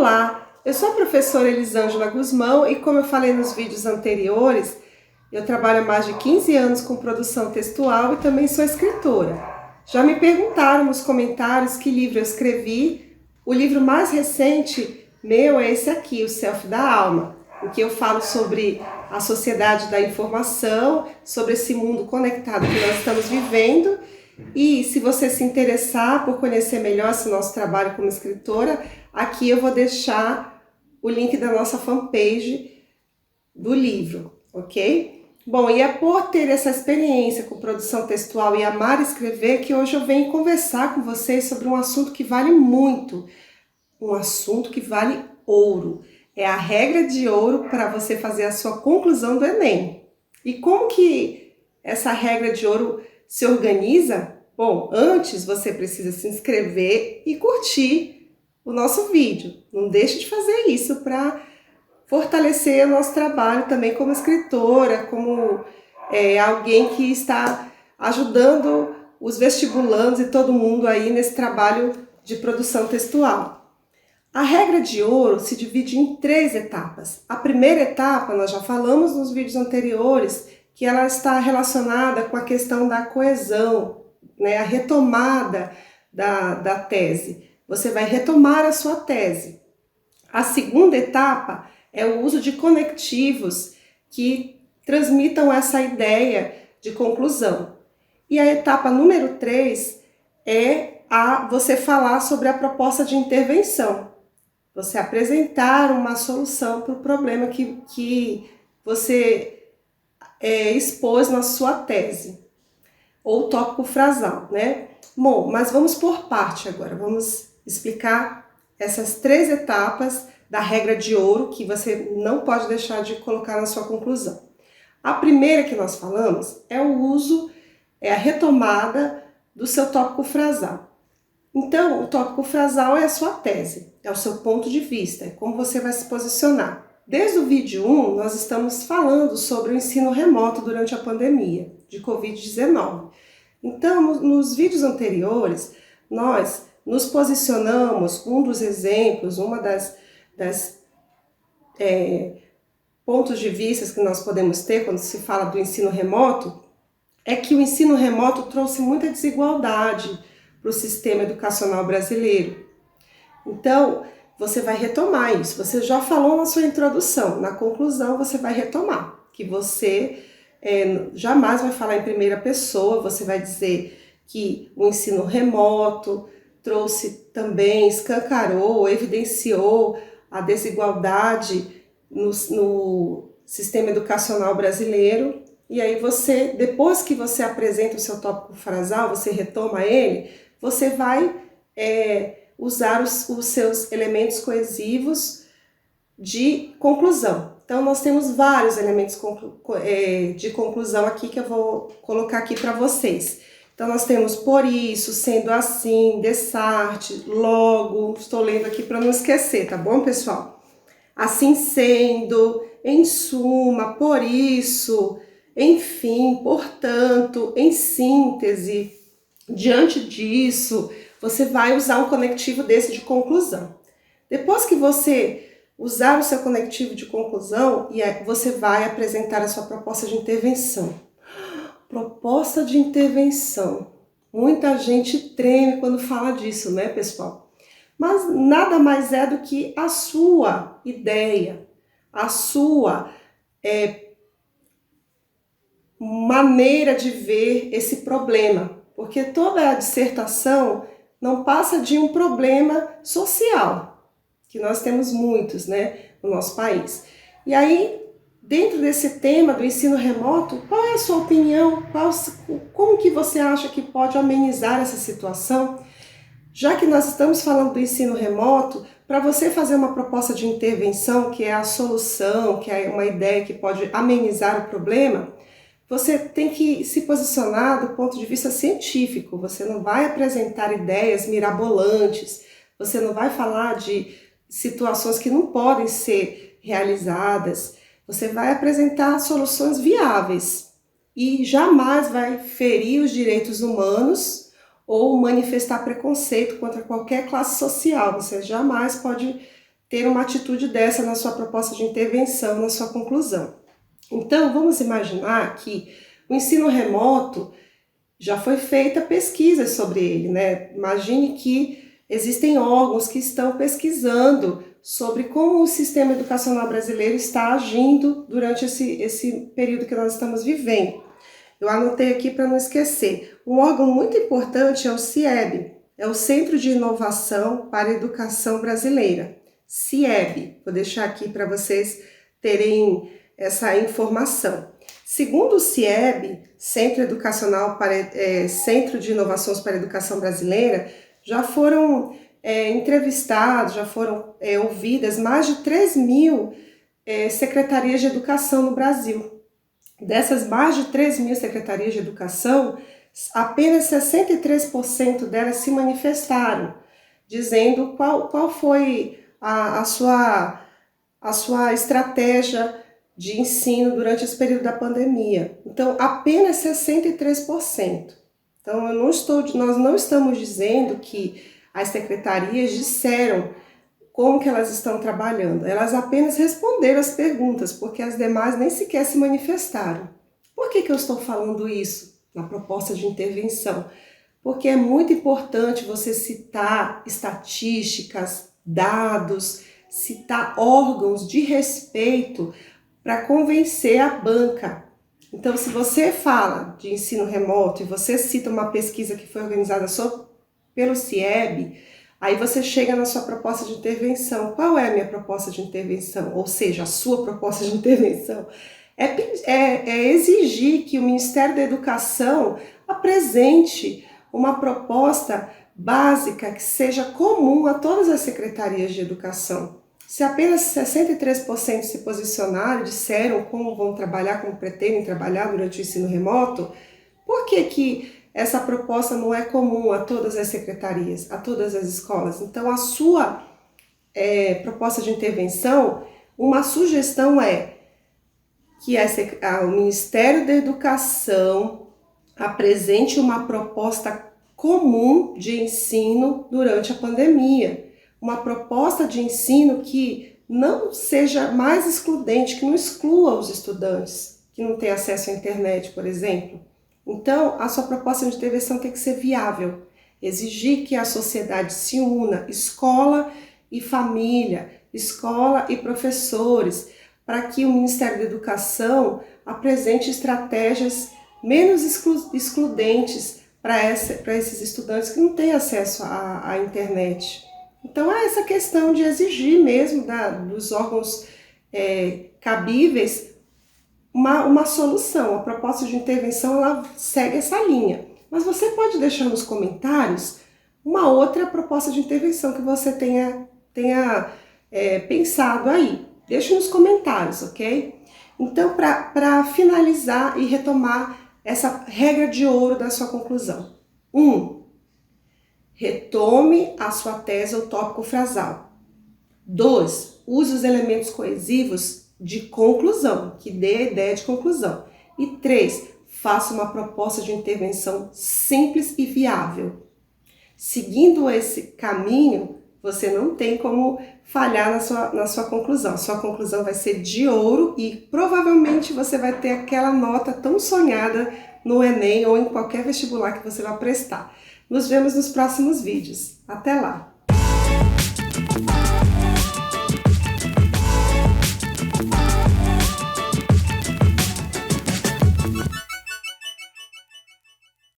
Olá, eu sou a professora Elisângela Guzmão e, como eu falei nos vídeos anteriores, eu trabalho há mais de 15 anos com produção textual e também sou escritora. Já me perguntaram nos comentários que livro eu escrevi. O livro mais recente meu é esse aqui, O Selfie da Alma, em que eu falo sobre a sociedade da informação, sobre esse mundo conectado que nós estamos vivendo. E se você se interessar por conhecer melhor esse nosso trabalho como escritora, aqui eu vou deixar o link da nossa fanpage do livro, ok? Bom, e é por ter essa experiência com produção textual e amar escrever que hoje eu venho conversar com vocês sobre um assunto que vale muito, um assunto que vale ouro. É a regra de ouro para você fazer a sua conclusão do Enem. E como que essa regra de ouro se organiza? Bom, antes você precisa se inscrever e curtir o nosso vídeo. Não deixe de fazer isso para fortalecer o nosso trabalho também como escritora, como alguém que está ajudando os vestibulandos e todo mundo aí nesse trabalho de produção textual. A regra de ouro se divide em 3 etapas. A primeira etapa, nós já falamos nos vídeos anteriores, que ela está relacionada com a questão da coesão, né? A retomada da tese. Você vai retomar a sua tese. A segunda etapa é o uso de conectivos que transmitam essa ideia de conclusão. E a etapa número 3 é você falar sobre a proposta de intervenção. Você apresentar uma solução para o problema que você expôs na sua tese, ou tópico frasal, né? Bom, mas vamos por parte agora, vamos explicar essas 3 etapas da regra de ouro que você não pode deixar de colocar na sua conclusão. A primeira que nós falamos é a retomada do seu tópico frasal. Então, o tópico frasal é a sua tese, é o seu ponto de vista, é como você vai se posicionar. Desde o vídeo 1, nós estamos falando sobre o ensino remoto durante a pandemia de Covid-19. Então, nos vídeos anteriores, nós nos posicionamos, um dos exemplos, uma das pontos de vista que nós podemos ter quando se fala do ensino remoto, é que o ensino remoto trouxe muita desigualdade para o sistema educacional brasileiro. Então, você vai retomar isso. Você já falou na sua introdução, na conclusão você vai retomar, que você jamais vai falar em primeira pessoa, você vai dizer que o ensino remoto trouxe também, escancarou, evidenciou a desigualdade no sistema educacional brasileiro. E aí você, depois que você apresenta o seu tópico frasal, você retoma ele, você vai usar os seus elementos coesivos de conclusão. Então, nós temos vários elementos de conclusão aqui que eu vou colocar aqui para vocês. Então, nós temos por isso, sendo assim, dessarte, logo, estou lendo aqui para não esquecer, tá bom, pessoal? Assim sendo, em suma, por isso, enfim, portanto, em síntese, diante disso, você vai usar um conectivo desse de conclusão. Depois que você usar o seu conectivo de conclusão, você vai apresentar a sua proposta de intervenção. Proposta de intervenção. Muita gente treme quando fala disso, né, pessoal? Mas nada mais é do que a sua ideia, a sua maneira de ver esse problema. Porque toda a dissertação não passa de um problema social, que nós temos muitos, né, no nosso país. E aí, dentro desse tema do ensino remoto, qual é a sua opinião? Como que você acha que pode amenizar essa situação? Já que nós estamos falando do ensino remoto, para você fazer uma proposta de intervenção, que é a solução, que é uma ideia que pode amenizar o problema, você tem que se posicionar do ponto de vista científico. Você não vai apresentar ideias mirabolantes, você não vai falar de situações que não podem ser realizadas. Você vai apresentar soluções viáveis e jamais vai ferir os direitos humanos ou manifestar preconceito contra qualquer classe social. Você jamais pode ter uma atitude dessa na sua proposta de intervenção, na sua conclusão. Então, vamos imaginar que o ensino remoto já foi feita pesquisas sobre ele, né? Imagine que existem órgãos que estão pesquisando sobre como o sistema educacional brasileiro está agindo durante esse período que nós estamos vivendo. Eu anotei aqui para não esquecer. Um órgão muito importante é o CIEB, é o Centro de Inovação para a Educação Brasileira. CIEB, vou deixar aqui para vocês terem essa informação. Segundo o CIEB, Centro de Inovações para a Educação Brasileira, já foram entrevistados, já foram ouvidas mais de 3.000 secretarias de educação no Brasil. Dessas mais de 3.000 secretarias de educação, apenas 63% delas se manifestaram, dizendo qual foi a sua estratégia de ensino durante esse período da pandemia. Então, apenas 63%. Então, nós não estamos dizendo que as secretarias disseram como que elas estão trabalhando. Elas apenas responderam as perguntas, porque as demais nem sequer se manifestaram. Por que eu estou falando isso na proposta de intervenção? Porque é muito importante você citar estatísticas, dados, citar órgãos de respeito para convencer a banca. Então, se você fala de ensino remoto e você cita uma pesquisa que foi organizada só pelo CIEB, aí você chega na sua proposta de intervenção. Qual é a minha proposta de intervenção? Ou seja, a sua proposta de intervenção é exigir que o Ministério da Educação apresente uma proposta básica que seja comum a todas as secretarias de educação. Se apenas 63% se posicionaram, disseram como vão trabalhar, como pretendem trabalhar durante o ensino remoto, por que essa proposta não é comum a todas as secretarias, a todas as escolas? Então, a sua proposta de intervenção, uma sugestão é que o Ministério da Educação apresente uma proposta comum de ensino durante a pandemia. Uma proposta de ensino que não seja mais excludente, que não exclua os estudantes que não têm acesso à internet, por exemplo. Então, a sua proposta de intervenção tem que ser viável, exigir que a sociedade se una, escola e família, escola e professores, para que o Ministério da Educação apresente estratégias menos excludentes para esses estudantes que não têm acesso à internet. Então, é essa questão de exigir mesmo dos órgãos cabíveis uma solução. A proposta de intervenção ela segue essa linha. Mas você pode deixar nos comentários uma outra proposta de intervenção que você tenha pensado aí. Deixe nos comentários, ok? Então, para finalizar e retomar essa regra de ouro da sua conclusão. 1. Retome a sua tese ou tópico frasal. 2. Use os elementos coesivos de conclusão, que dê a ideia de conclusão. E 3. Faça uma proposta de intervenção simples e viável. Seguindo esse caminho, você não tem como falhar na sua conclusão. Sua conclusão vai ser de ouro e provavelmente você vai ter aquela nota tão sonhada no Enem ou em qualquer vestibular que você vai prestar. Nos vemos nos próximos vídeos. Até lá!